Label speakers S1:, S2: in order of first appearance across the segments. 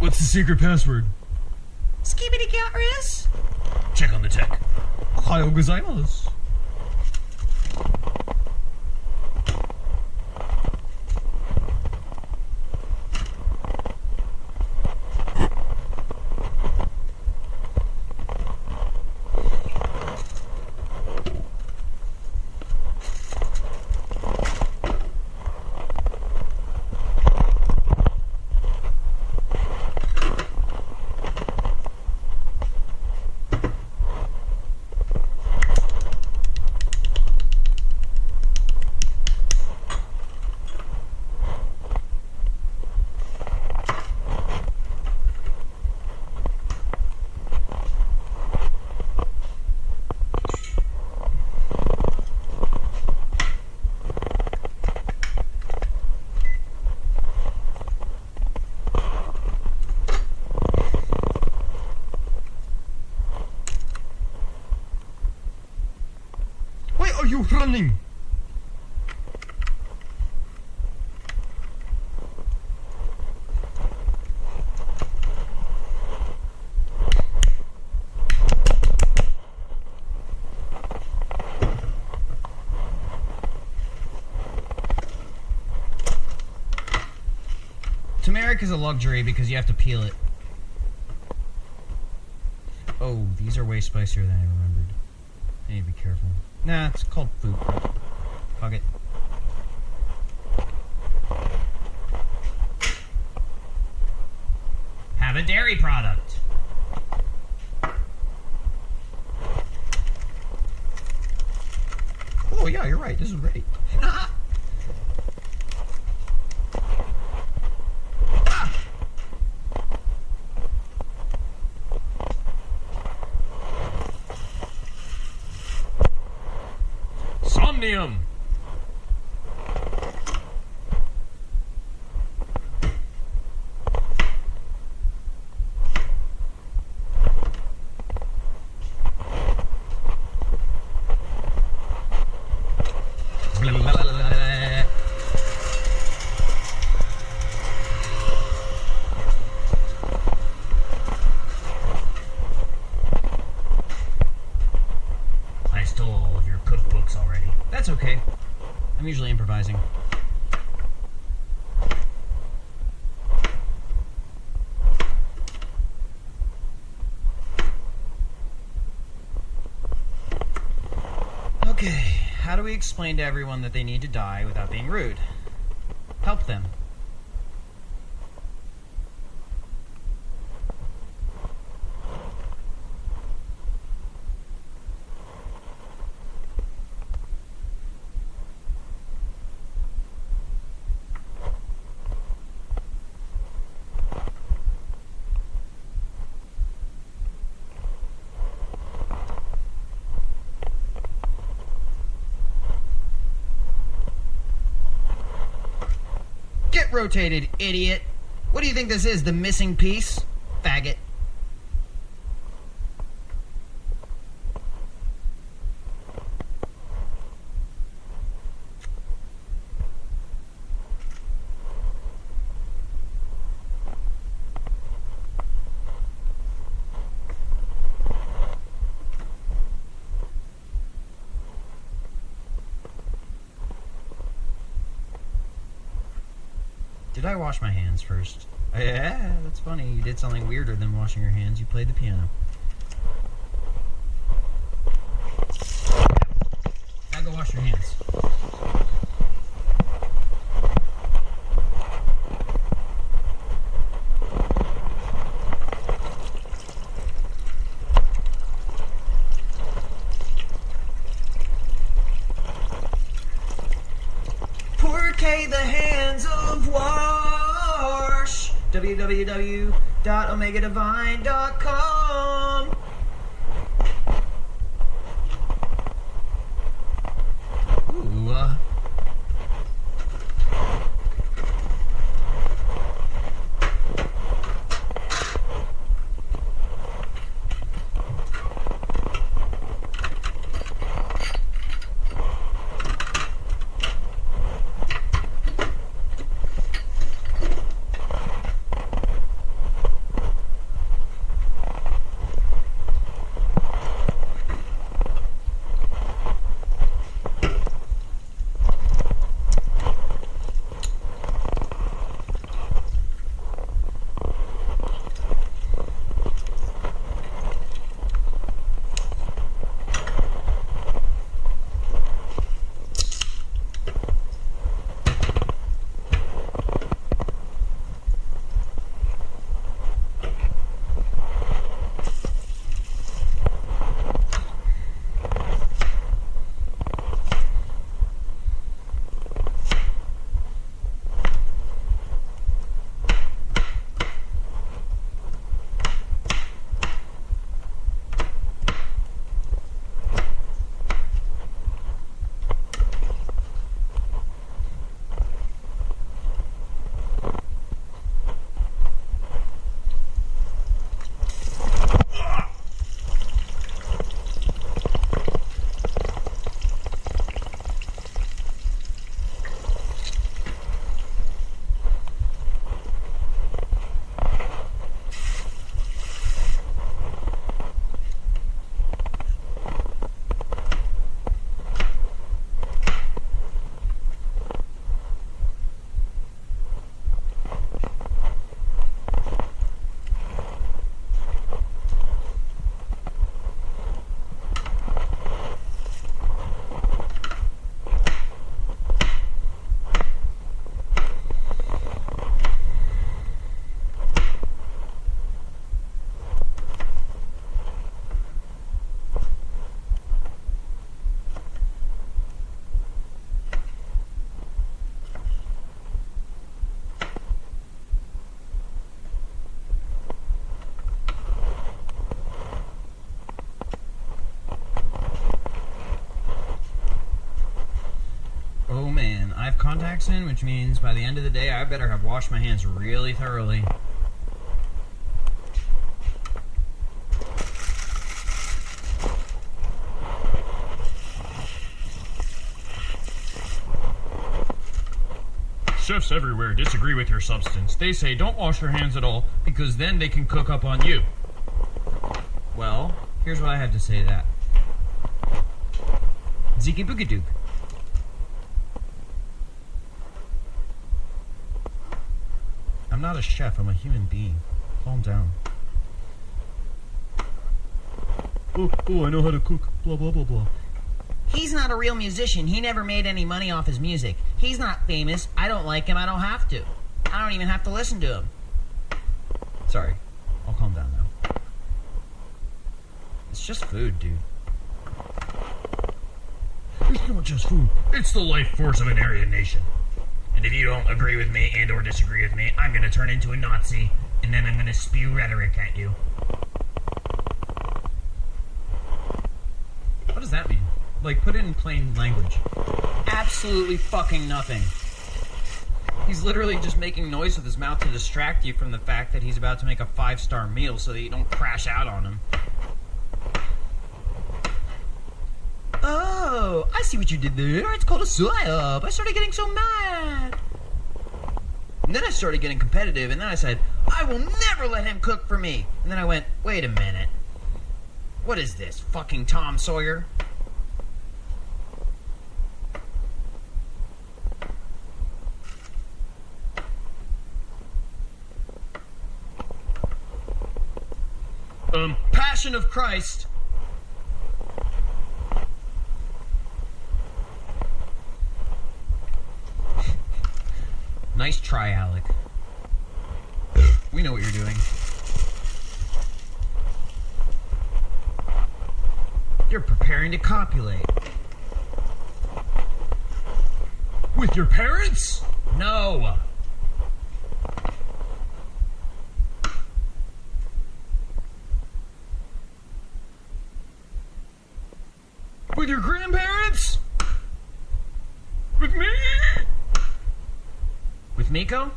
S1: What's the secret password?
S2: Skibidi Cat
S1: Check on the tech. Ohio gozaimasu. Why are you running?
S2: Turmeric is a luxury because you have to peel it. Oh, these are way spicier than I remembered. I need to be careful. Nah, it's called food. Fuck it. Have a dairy product. Oh yeah, you're right. This is great.
S1: Somnium.
S2: I stole all of your cookbooks already. That's okay. I'm usually improvising. Okay, how do we explain to everyone that they need to die without being rude? Help them. Get rotated, idiot. What do you think this is, the missing piece? Faggot. Did I wash my hands first? Yeah, that's funny. You did something weirder than washing your hands. You played the piano. Now go wash your hands. Porque the hands of wash. www.omegadivine.com. Ooh. Oh man, I have contacts in, which means by the end of the day I better have washed my hands really thoroughly.
S1: Chefs everywhere disagree with your substance. They say don't wash your hands at all because then they can cook up on you.
S2: Well, here's what I have to say to that. Ziki Boogadook. I'm not a chef, I'm a human being. Calm down.
S1: Oh, I know how to cook. Blah, blah, blah, blah.
S2: He's not a real musician. He never made any money off his music. He's not famous. I don't like him. I don't have to. I don't even have to listen to him. Sorry. I'll calm down now. It's just food, dude.
S1: It's not just food. It's the life force of an Aryan nation. And if you don't agree with me and or disagree with me, I'm going to turn into a Nazi, and then I'm going to spew rhetoric at you.
S2: What does that mean? Like, put it in plain language. Absolutely fucking nothing. He's literally just making noise with his mouth to distract you from the fact that he's about to make a 5-star meal so that you don't crash out on him. Oh, I see what you did there. It's called a psyop. I started getting so mad. And then I started getting competitive, and then I said, I will never let him cook for me. And then I went, wait a minute. What is this, fucking Tom Sawyer? Passion of Christ. Nice try, Alec. We know what you're doing. You're preparing to copulate.
S1: With your parents?
S2: No.
S1: With your grandparents? With me?
S2: With Miko?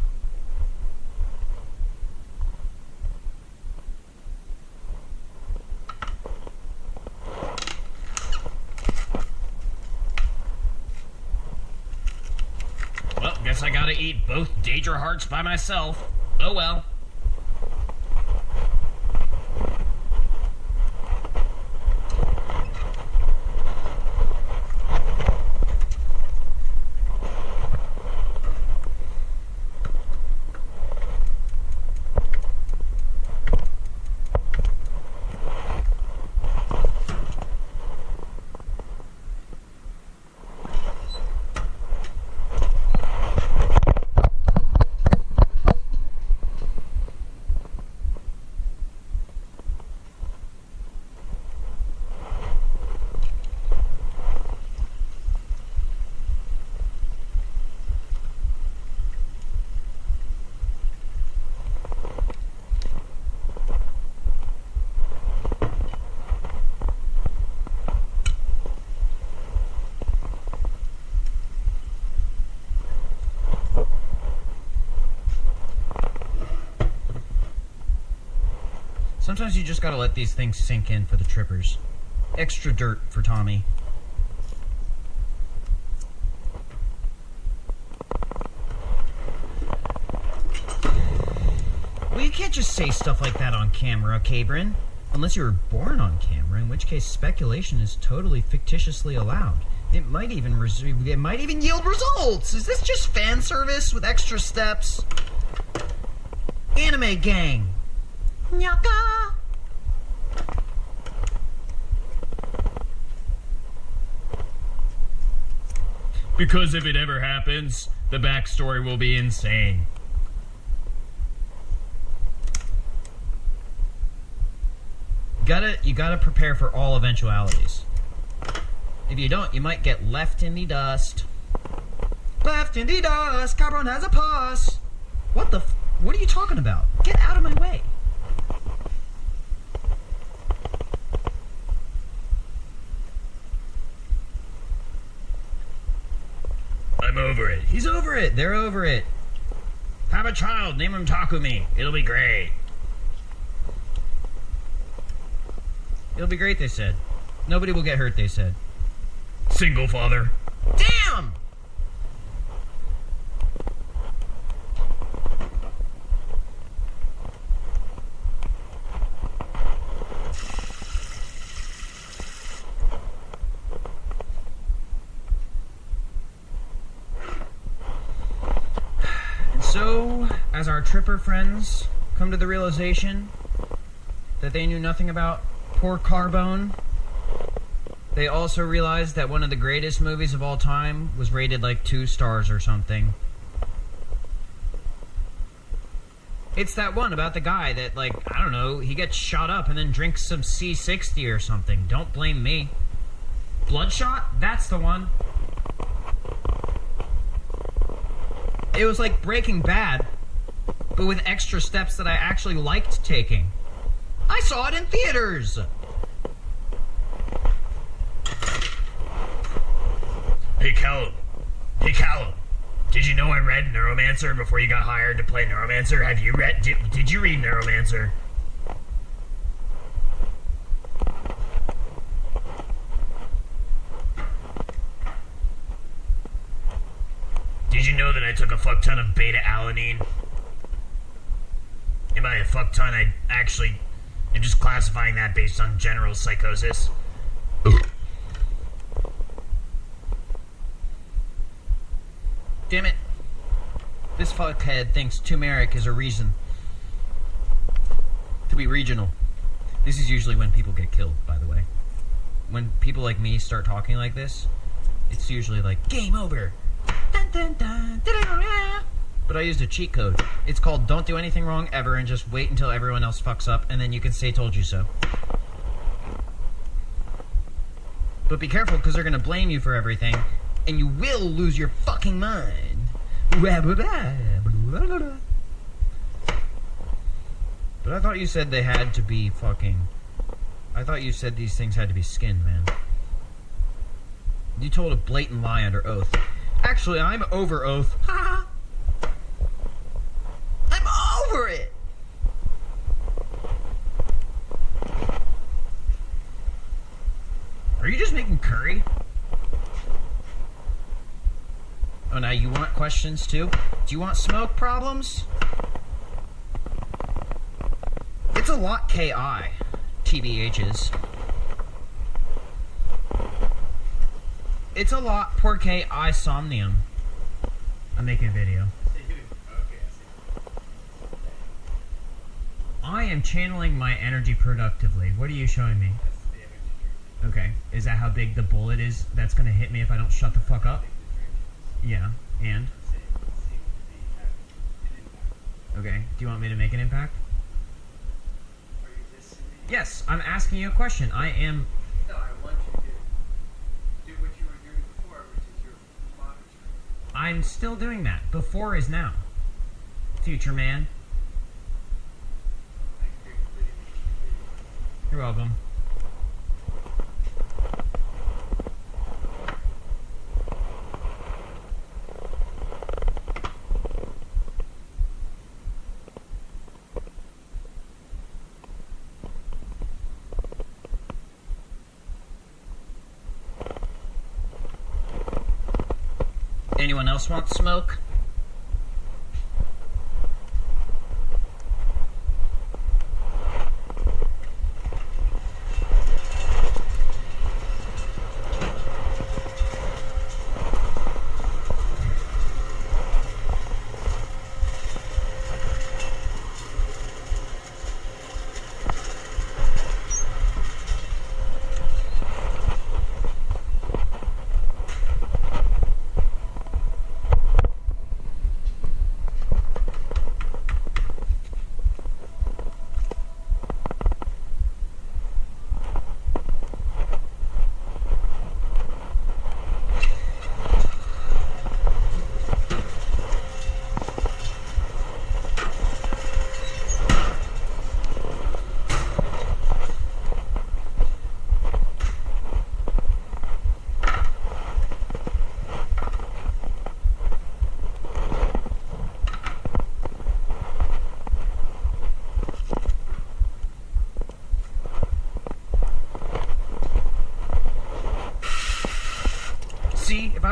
S2: Well, guess I gotta eat both Daedra hearts by myself. Oh well. Sometimes you just gotta let these things sink in for the trippers. Extra dirt for Tommy. Well, you can't just say stuff like that on camera, Cabrin. Unless you were born on camera, in which case speculation is totally fictitiously allowed. It might even yield results! Is this just fan service with extra steps? Anime gang! Nyaka!
S1: Because if it ever happens, the backstory will be insane.
S2: You gotta prepare for all eventualities. If you don't, you might get left in the dust. Left in the dust, Cabron has a pus! What what are you talking about? Get out of my way!
S1: I'm over it.
S2: He's over it. They're over it.
S1: Have a child. Name him Takumi. It'll be great.
S2: It'll be great, they said. Nobody will get hurt, they said.
S1: Single father.
S2: Damn! And so, as our tripper friends come to the realization that they knew nothing about poor Carbone, they also realized that one of the greatest movies of all time was rated like 2 stars or something. It's that one about the guy that, like, I don't know, he gets shot up and then drinks some C60 or something. Don't blame me. Bloodshot? That's the one. It was like Breaking Bad, but with extra steps that I actually liked taking. I saw it in theaters!
S1: Hey, Callum. Hey, Callum. Did you know I read Neuromancer before you got hired to play Neuromancer? Have you read... Did you read Neuromancer? Did you know that I took a fuck ton of beta-alanine? And by a fuck ton, I actually am just classifying that based on general psychosis.
S2: Damn it. This fuckhead thinks turmeric is a reason to be regional. This is usually when people get killed, by the way. When people like me start talking like this, it's usually like, game over. Dun, dun, dun, da-da-da-da. But I used a cheat code. It's called don't do anything wrong ever and just wait until everyone else fucks up and then you can say told you so. But be careful because they're going to blame you for everything and you will lose your fucking mind. But I thought you said they had to be fucking... I thought you said these things had to be skinned, man. You told a blatant lie under oath. Actually, I'm over oath. I'm over it! Are you just making curry? Oh, now you want questions too? Do you want smoke problems? It's a lot K.I. TBH's. It's a lot poor K.I. Somnium. I'm making a video. I am channeling my energy productively. What are you showing me? Okay. Is that how big the bullet is that's gonna hit me if I don't shut the fuck up? Yeah, and? Okay, do you want me to make an impact? Yes, I'm asking you a question. I am...
S3: No, I want you to do what you were doing before, which is your monitoring.
S2: I'm still doing that. Before is now. Future man. You're welcome. Anyone else want smoke?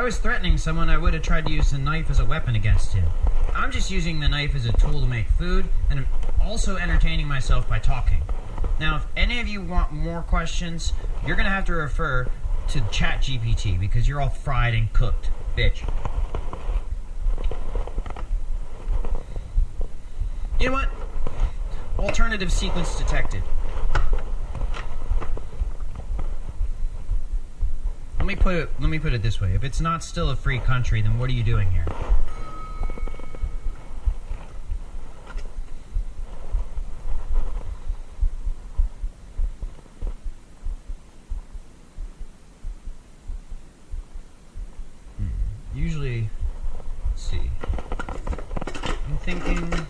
S2: was threatening someone, I would have tried to use the knife as a weapon against him. I'm just using the knife as a tool to make food, and I'm also entertaining myself by talking. Now, if any of you want more questions, you're going to have to refer to ChatGPT, because you're all fried and cooked, bitch. You know what? Alternative sequence detected. Let me put it this way. If it's not still a free country, then what are you doing here? Usually, let's see. I'm thinking.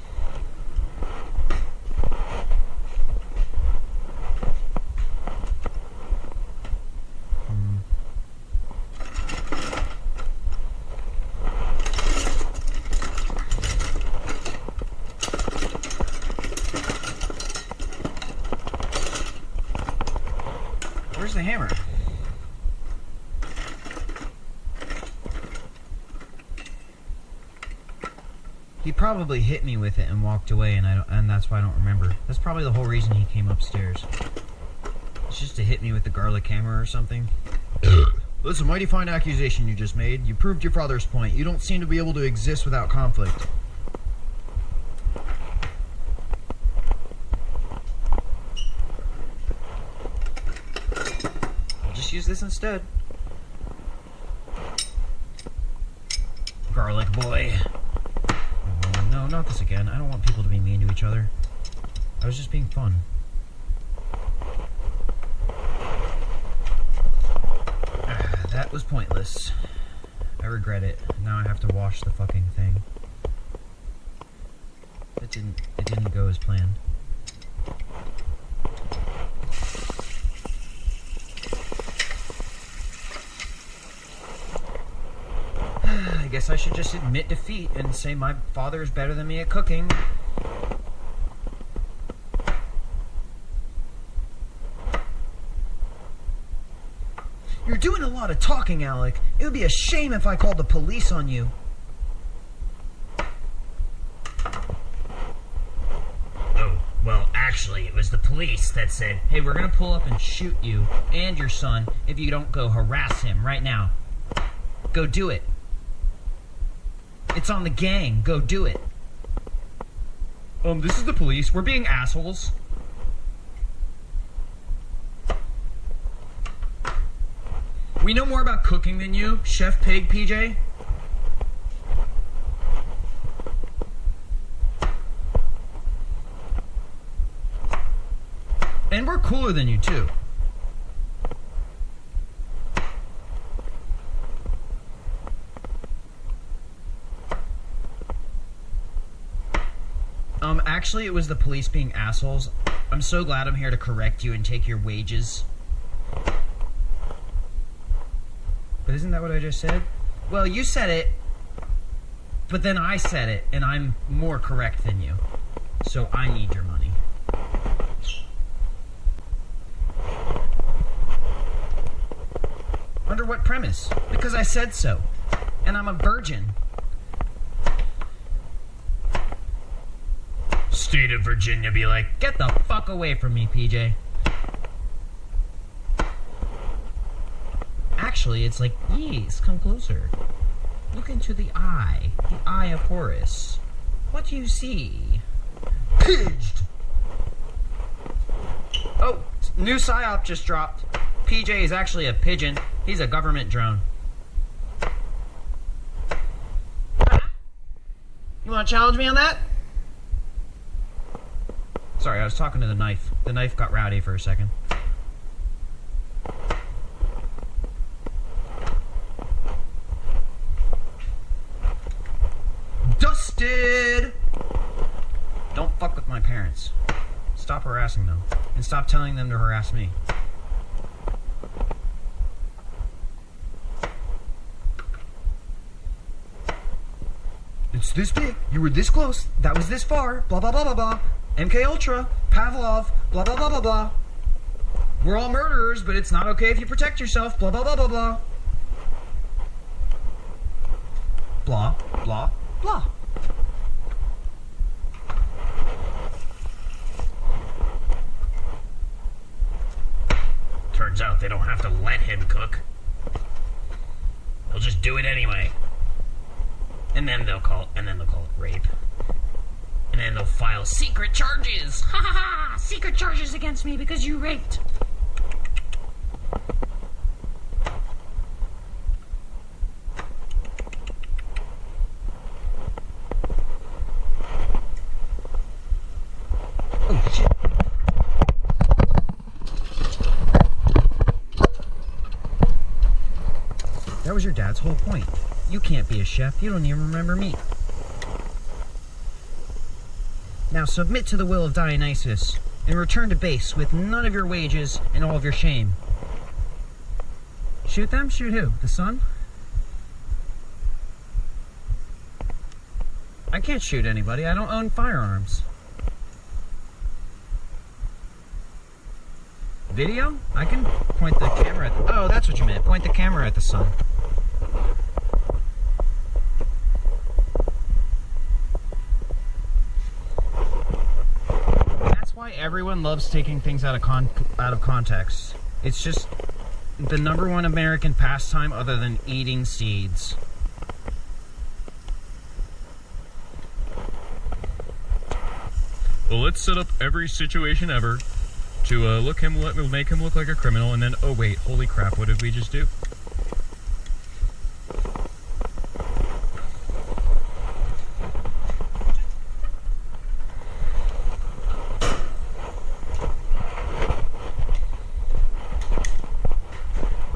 S2: Where's the hammer? He probably hit me with it and walked away, and that's why I don't remember. That's probably the whole reason he came upstairs. It's just to hit me with the garlic hammer or something. That's a mighty fine accusation you just made. You proved your father's point. You don't seem to be able to exist without conflict. I'll just use this instead. Garlic boy. No, not this again. I don't want people to be mean to each other. I was just being fun. That was pointless. I regret it. Now I have to wash the fucking thing. It didn't go as planned. I guess I should just admit defeat and say my father is better than me at cooking. You're doing a lot of talking, Alec. It would be a shame if I called the police on you.
S1: Oh, well, actually, it was the police that said,
S2: Hey, we're gonna pull up and shoot you and your son if you don't go harass him right now. Go do it. It's on the gang. Go do it. This is the police. We're being assholes. We know more about cooking than you, Chef Pig PJ. And we're cooler than you, too. Actually, it was the police being assholes. I'm so glad I'm here to correct you and take your wages. But isn't that what I just said? Well, you said it, but then I said it, and I'm more correct than you. So I need your money. Under what premise? Because I said so. And I'm a virgin.
S1: State of Virginia be like,
S2: Get the fuck away from me, PJ. Actually, it's like, yes, come closer. Look into the eye of Horus. What do you see? Pidged! Oh, new psyop just dropped. PJ is actually a pigeon. He's a government drone. You want to challenge me on that? Sorry, I was talking to the knife. The knife got rowdy for a second. Dusted! Don't fuck with my parents. Stop harassing them. And stop telling them to harass me. It's this big. You were this close. That was this far. Blah, blah, blah, blah, blah. MK Ultra. Pavlov. Blah, blah, blah, blah, blah. We're all murderers, but it's not okay if you protect yourself. Blah, blah, blah, blah, blah. blah, blah, blah.
S1: Turns out they don't have to let him cook. They'll just do it anyway. And then they'll call it rape. And then they'll file secret charges. Ha ha ha! Secret charges against me because you raped.
S2: Oh, shit. That was your dad's whole point. You can't be a chef. You don't even remember me. Now submit to the will of Dionysus and return to base with none of your wages and all of your shame. Shoot them? Shoot who? The sun? I can't shoot anybody. I don't own firearms. Video? I can point the camera at the... Oh, that's what you meant. Point the camera at the sun. That's why everyone loves taking things out of context. It's just the #1 American pastime other than eating seeds.
S4: Well, let's set up every situation ever to make him look like a criminal, and then, oh wait, holy crap, what did we just do?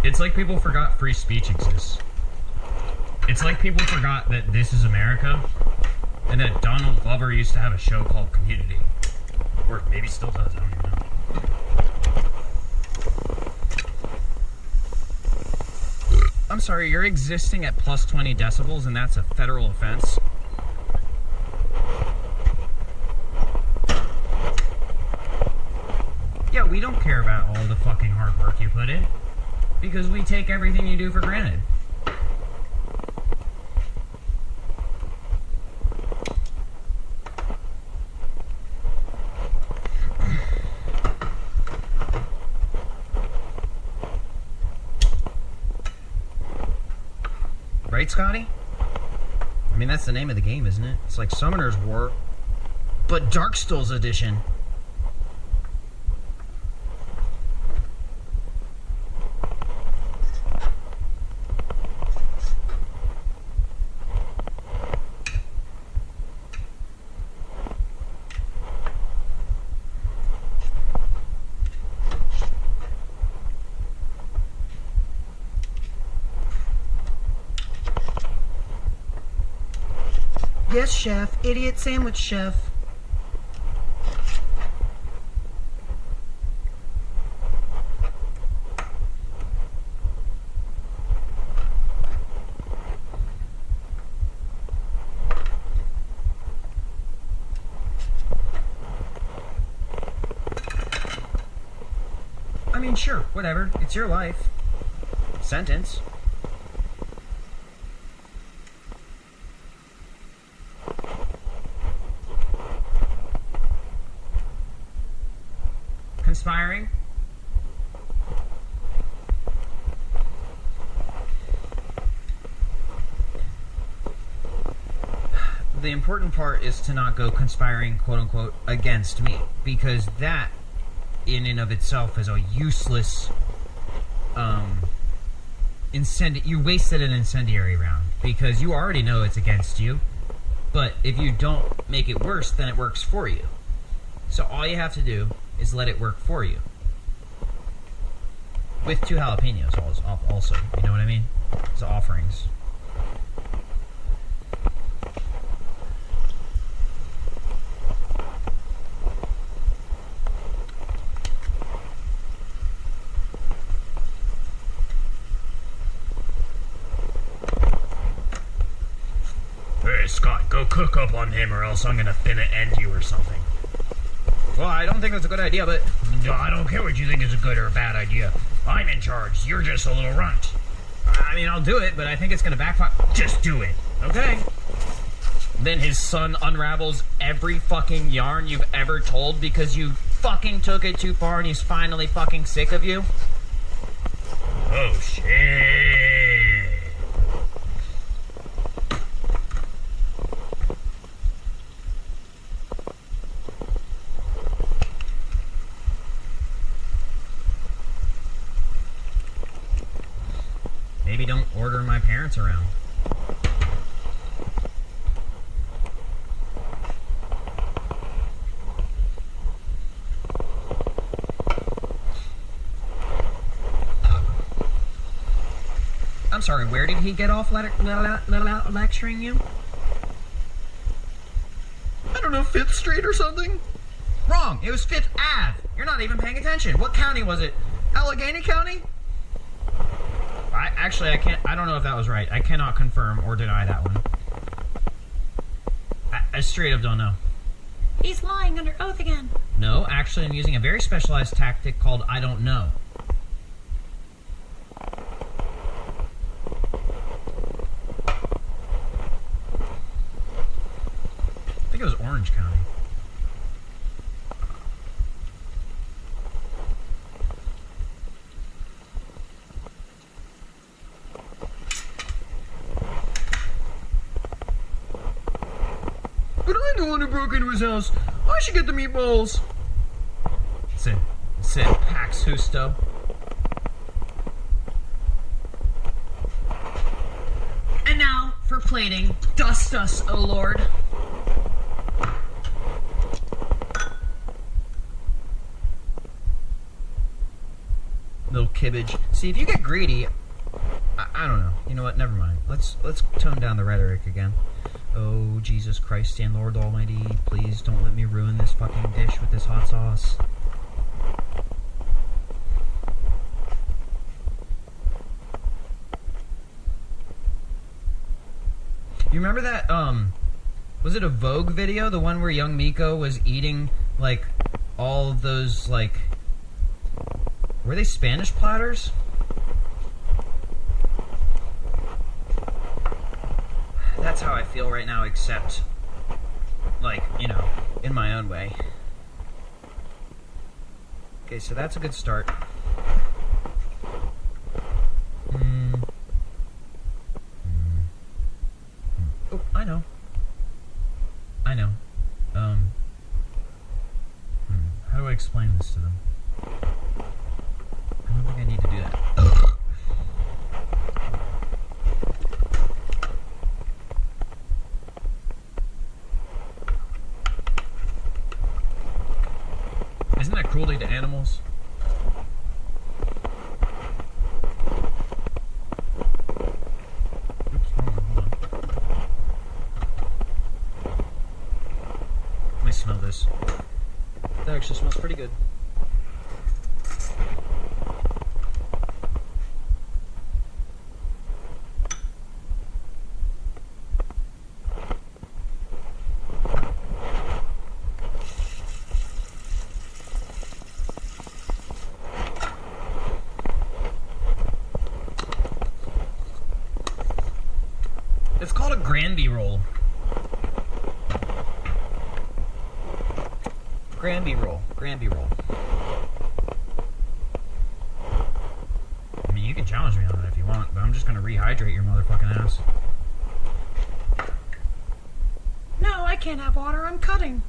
S1: It's like people forgot free speech exists. It's like people forgot that this is America, and that Donald Glover used to have a show called Community. Or maybe still does, I don't even know.
S2: I'm sorry, you're existing at plus 20 decibels and that's a federal offense? Yeah, we don't care about all the fucking hard work you put in. Because we take everything you do for granted. Right, Scotty? I mean, that's the name of the game, isn't it? It's like Summoner's War, but Darkstal's edition. Yes, chef. Idiot sandwich, chef. I mean, sure, whatever. It's your life. Sentence. Conspiring. The important part is to not go conspiring, quote unquote, against me, because that in and of itself is a useless you wasted an incendiary round, because you already know it's against you, but if you don't make it worse, then it works for you. So all you have to do is let it work for you. With 2 jalapenos also, you know what I mean? It's offerings.
S1: Hey, Scott, go cook up on him or else I'm gonna finna end you or something.
S2: Well, I don't think that's a good idea, but...
S1: No, I don't care what you think is a good or a bad idea. I'm in charge. You're just a little runt.
S2: I mean, I'll do it, but I think it's gonna backfire.
S1: Just do it. Okay. Then his son unravels every fucking yarn you've ever told because you fucking took it too far and he's finally fucking sick of you? Oh, shit. Maybe don't order my parents around. I'm sorry, where did he get off lecturing you?
S2: I don't know, 5th Street or something?
S1: Wrong! It was 5th Ave! You're not even paying attention. What county was it?
S2: Allegheny County?
S1: I don't know if that was right. I cannot confirm or deny that one. I straight up don't know.
S5: He's lying under oath again.
S1: No, actually I'm using a very specialized tactic called I don't know. I think it was Orange County.
S2: But I'm the one who broke into his house. I should get the meatballs.
S1: Said Pax Husto. And now, for plating, dust us, O Lord.
S2: Little kibbage. See, if you get greedy, I don't know. You know what? Never mind. Let's tone down the rhetoric again. Oh, Jesus Christ and Lord Almighty, please don't let me ruin this fucking dish with this hot sauce.
S1: You remember that, was it a Vogue video? The one where young Miko was eating, like, all of those, like, were they Spanish platters? That's how I feel right now, except, like, you know, in my own way. Okay, so that's a good start. Oh, I know. How do I explain this to them? I don't think I need to do that. Isn't that cruelty to animals? Oops, hold on. Let me smell this. That actually smells pretty good. It's called a Granby roll. Granby roll. Granby roll. I mean, you can challenge me on that if you want, but I'm just gonna rehydrate your motherfucking ass.
S5: No, I can't have water. I'm cutting.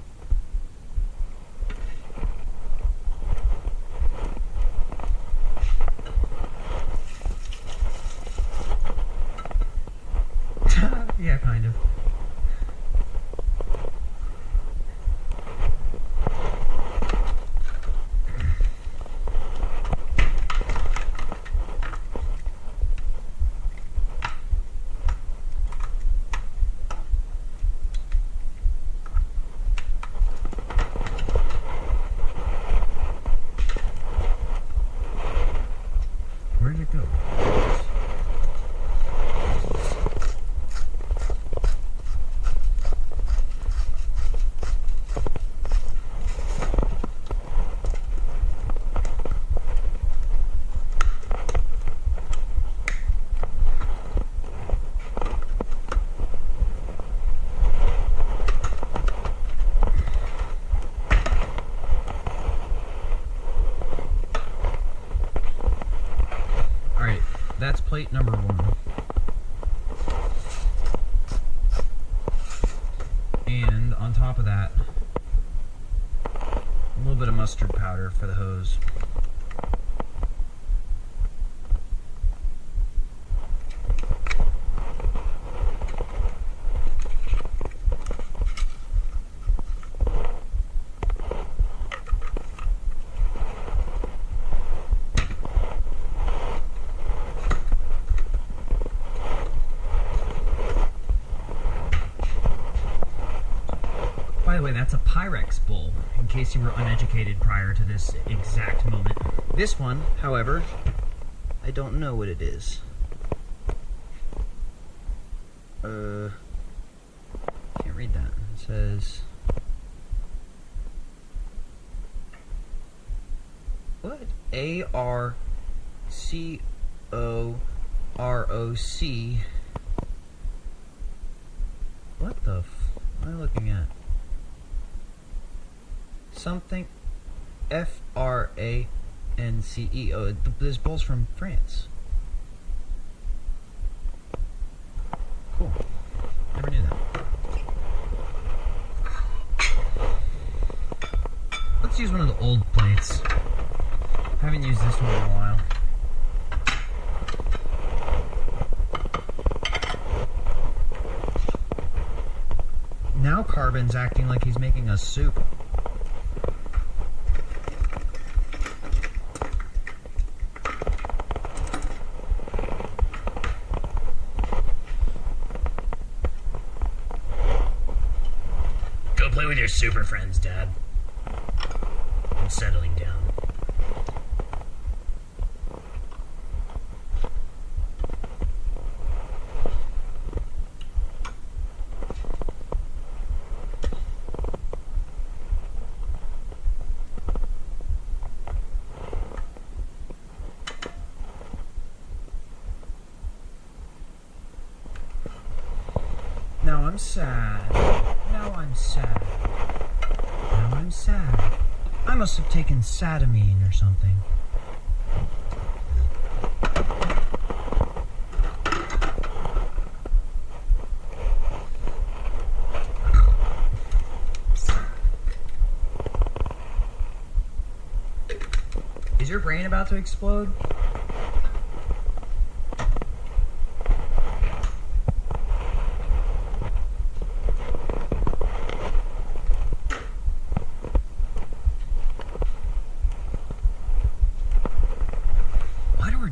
S1: Yeah, kind of. Where did it go?
S2: number 1. And on top of that, a little bit of mustard powder for the hose. By the way, that's a Pyrex bowl, in case you were uneducated prior to this exact moment. This one, however, I don't know what it is. Can't read that. It says... What? A-R-C-O-R-O-C. What the what am I looking at? Something F-R-A-N-C-E. Oh, this bowl's from France. Cool. Never knew that. Let's use one of the old plates. Haven't used this one in a while. Now Carbon's acting like he's making us soup.
S1: Play with your super friends, Dad. I'm settling down.
S2: Now I'm sad. Now I'm sad. Now I'm sad. I must have taken Sadamine or something. Is your brain about to explode?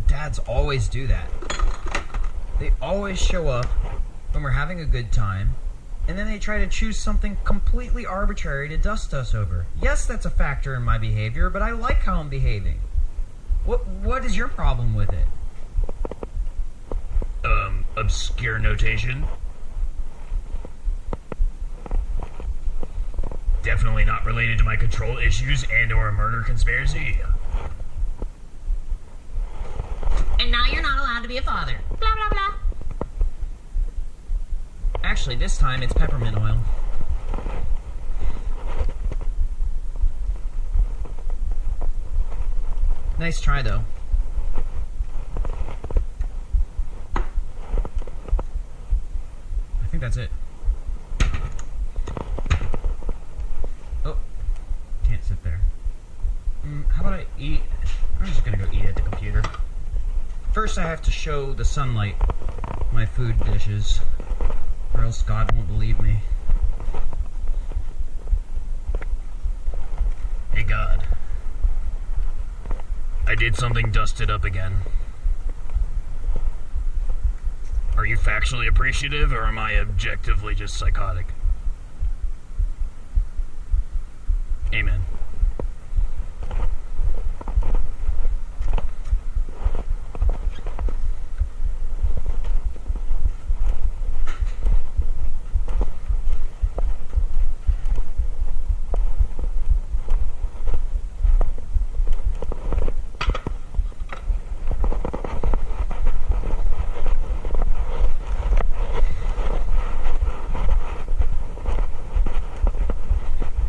S2: Dads always do that. They always show up when we're having a good time, and then they try to choose something completely arbitrary to dust us over. Yes, that's a factor in my behavior, but I like how I'm behaving. What is your problem with it?
S1: Obscure notation. Definitely not related to my control issues and or a murder conspiracy.
S5: And now you're not allowed to be a father. Blah, blah, blah.
S2: Actually, this time it's peppermint oil. Nice try, though. I think that's it. Oh, can't sit there. How about I eat? I'm just gonna go eat at the computer. First, I have to show the sunlight my food dishes, or else God won't believe me.
S1: Hey, God. I did something dusted up again. Are you factually appreciative, or am I objectively just psychotic? Amen.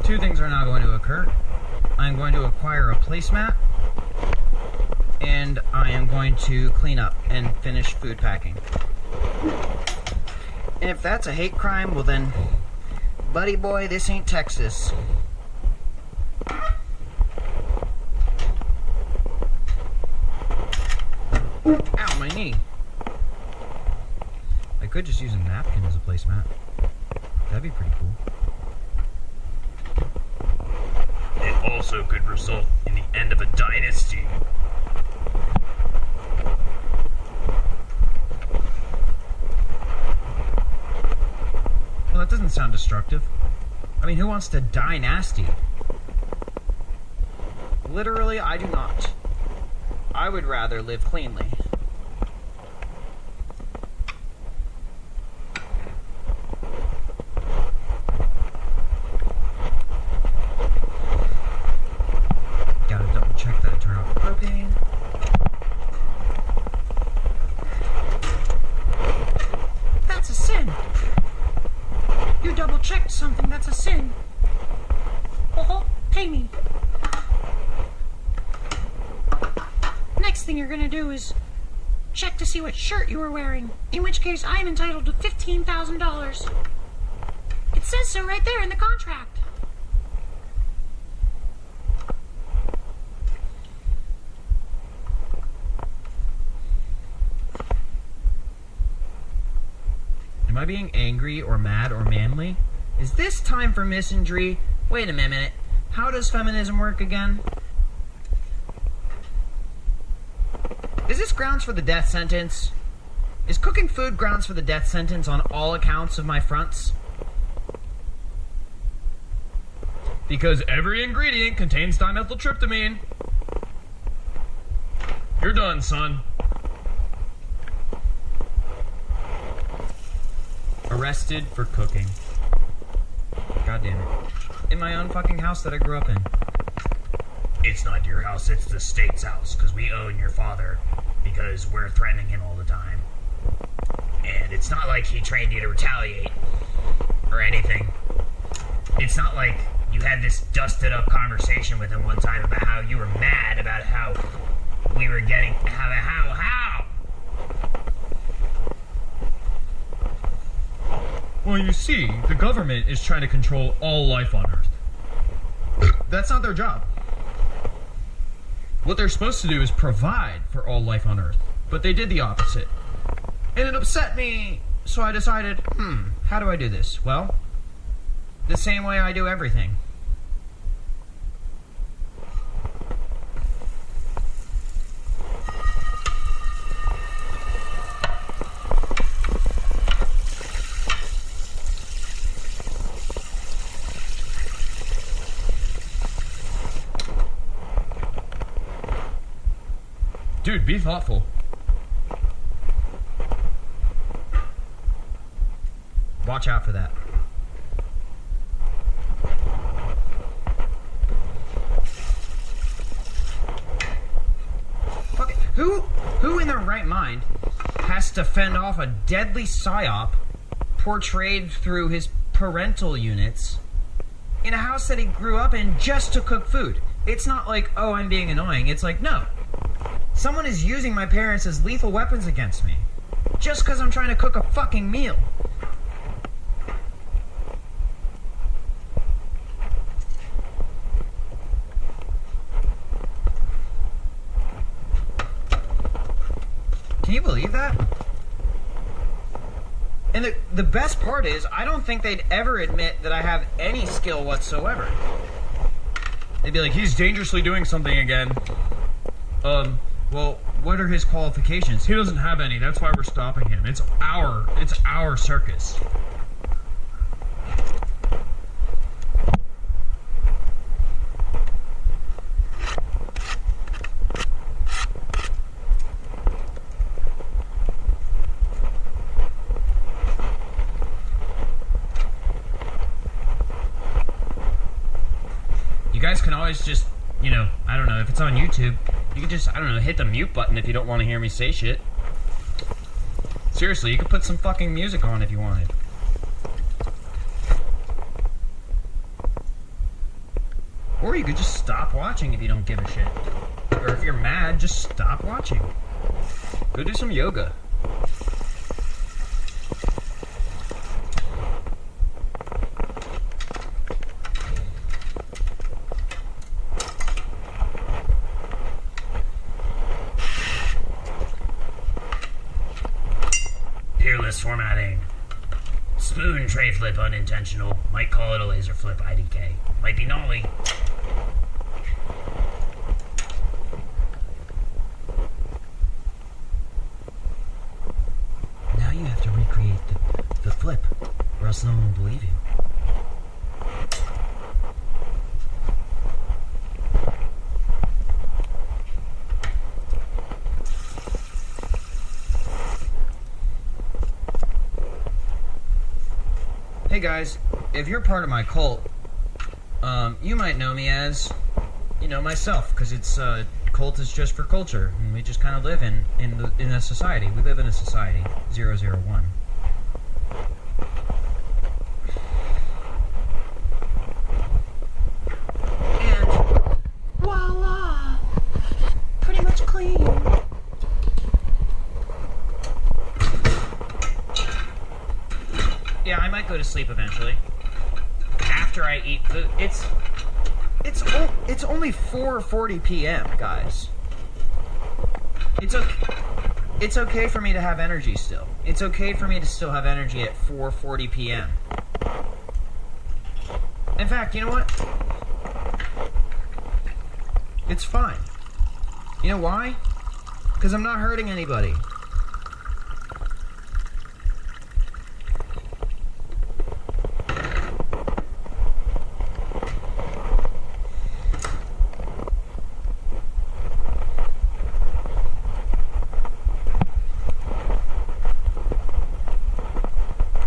S2: Two things are now going to occur. I'm going to acquire a placemat, and I am going to clean up and finish food packing. And if that's a hate crime, well then, buddy boy, this ain't Texas. Ow, my knee. I could just use a napkin as a placemat. That'd be pretty cool.
S1: It also could result in the end of a dynasty.
S2: Well, that doesn't sound destructive. I mean, who wants to die nasty? Literally, I do not. I would rather live cleanly. Gotta double check that I turn off the propane. That's a sin. You double checked something, that's a sin.
S5: Oh, pay me. Next thing you're gonna do is check to see what shirt you were wearing. In which case, I'm entitled to $15,000. It says so right there in the contract.
S2: Am I being angry or mad or manly? Is this time for misandry? Wait a minute. How does feminism work again? Is this grounds for the death sentence? Is cooking food grounds for the death sentence on all accounts of my fronts?
S4: Because every ingredient contains dimethyltryptamine. You're done, son.
S2: Arrested for cooking. God damn it. In my own fucking house that I grew up in.
S1: It's not your house, it's the state's house, because we own your father, because we're threatening him all the time. And it's not like he trained you to retaliate, or anything. It's not like you had this dusted up conversation with him one time about how you were mad about how we were getting, how?
S4: Well, you see, the government is trying to control all life on Earth.
S2: That's not their job.
S4: What they're supposed to do is provide for all life on Earth.
S2: But they did the opposite. And it upset me, so I decided, how do I do this? Well, the same way I do everything.
S4: Dude, be thoughtful.
S2: Watch out for that. Fuck it. Who in their right mind has to fend off a deadly psyop portrayed through his parental units in a house that he grew up in just to cook food? It's not like, oh, I'm being annoying. It's like, no. Someone is using my parents as lethal weapons against me. Just because I'm trying to cook a fucking meal. Can you believe that? And the best part is, I don't think they'd ever admit that I have any skill whatsoever.
S4: They'd be like, he's dangerously doing something again.
S2: Well, what are his qualifications?
S4: He doesn't have any. That's why we're stopping him. It's our circus.
S2: You guys can always just, I don't know, if it's on YouTube, you can just, I don't know, hit the mute button if you don't want to hear me say shit. Seriously, you could put some fucking music on if you wanted. Or you could just stop watching if you don't give a shit. or if you're mad, just stop watching. Go do some yoga.
S1: Peerless formatting. Spoon tray flip unintentional. Might call it a laser flip IDK. Might be gnarly.
S2: Now you have to recreate the flip, or else no one will believe you. Hey guys, if you're part of my cult, you might know me as, myself, because it's cult is just for culture, and we just kind of live in a society. We live in a society, 001.
S5: And voila! Pretty much clean.
S2: Yeah, I might go to sleep eventually. After I eat the... It's only 4:40 p.m., guys. It's okay for me to have energy still. It's okay for me to still have energy at 4:40 p.m. In fact, you know what? It's fine. You know why? Because I'm not hurting anybody.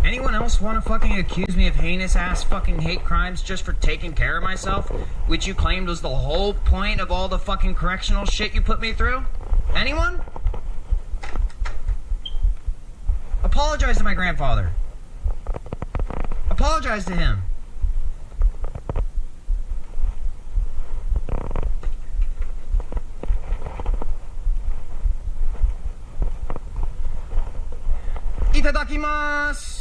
S2: Anyone else want to fucking accuse me of heinous ass fucking hate crimes just for taking care of myself, which you claimed was the whole point of all the fucking correctional shit you put me through? Anyone? Apologize to my grandfather. Apologize to him. Itadakimasu!